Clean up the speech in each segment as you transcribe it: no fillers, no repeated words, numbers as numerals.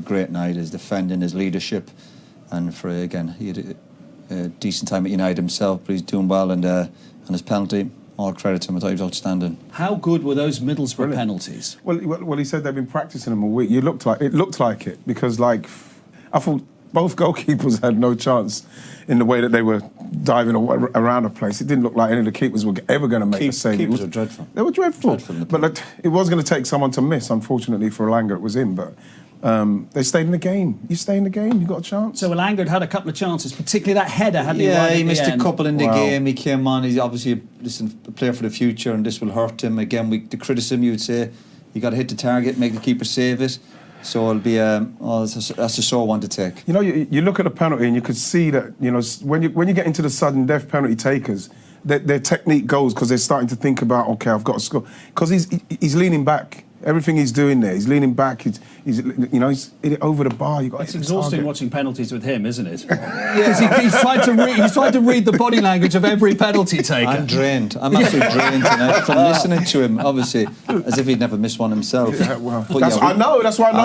great night. His defending, his leadership, and for again, he had a decent time at United himself, but he's doing well, and his penalty, all credit to him. I thought he was outstanding. How good were those Middlesbrough penalties? Well, he said they've been practicing them all week. It looked like it because, like, I thought both goalkeepers had no chance in the way that they were diving around the place. It didn't look like any of the keepers were ever going to make a save. Keepers were dreadful. They were dreadful. But it was going to take someone to miss. Unfortunately for Elanga, it was him. But they stayed in the game. You stay in the game, you got a chance. So Elanga had a couple of chances, particularly that header. He missed a couple in the game. He came on. He's obviously a player for the future, and this will hurt him. Again, the criticism, you would say, you got to hit the target, make the keeper save it. So it'll be that's a sore one to take. You know, you look at the penalty and you could see that, you know, when you get into the sudden death penalty takers, their technique goes because they're starting to think about, okay, I've got to score. Because he's leaning back. Everything he's doing there, he's leaning back. He's over the bar. It's exhausting watching penalties with him, isn't it? Because he's tried to read the body language of every penalty taker. I'm drained. I'm absolutely drained tonight from listening to him. Obviously, as if he'd never missed one himself. Yeah, well, that's what I know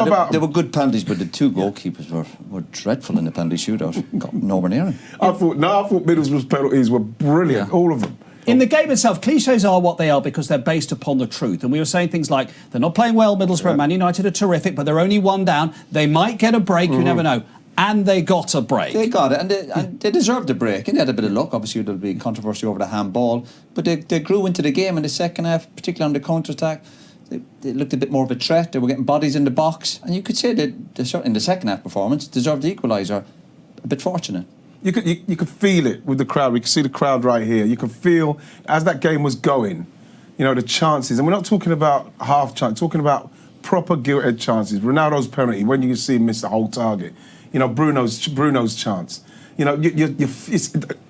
about him. They were good penalties, but the two goalkeepers were dreadful in the penalty shootout. Got nowhere near him. I thought Middlesbrough's penalties were brilliant, all of them. In the game itself, cliches are what they are because they're based upon the truth. And we were saying things like, they're not playing well, Middlesbrough, Man United are terrific, but they're only one down. They might get a break, you never know. And they got a break. They got it, and they deserved a break. And they had a bit of luck. Obviously, there'll be controversy over the handball. But they grew into the game in the second half, particularly on the counter-attack. They looked a bit more of a threat. They were getting bodies in the box. And you could say that they certainly in the second half performance deserved the equaliser. A bit fortunate. You could feel it with the crowd. We could see the crowd right here. You could feel, as that game was going, you know, the chances. And we're not talking about half chance, talking about proper gilt-edged chances. Ronaldo's penalty, when you see him miss the whole target. You know, Bruno's chance. You know,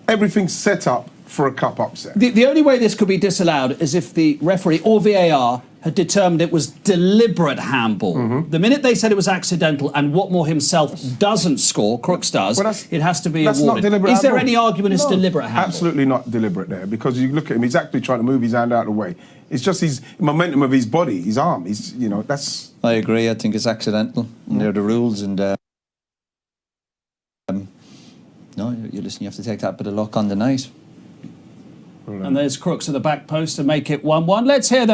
everything's set up for a cup upset. The only way this could be disallowed is if the referee or VAR had determined it was deliberate handball. The minute they said it was accidental and Watmore himself doesn't score, Crooks does, it has to be awarded. Not deliberate is there handball. any argument it's deliberate handball? Absolutely not deliberate there, because you look at him, he's actually trying to move his hand out of the way. It's just his momentum of his body, his arm. That's... I agree. I think it's accidental. And they're the rules. And no, you listen, you have to take that bit of luck on the night. And there's Crooks at the back post to make it 1-1. Let's hear them.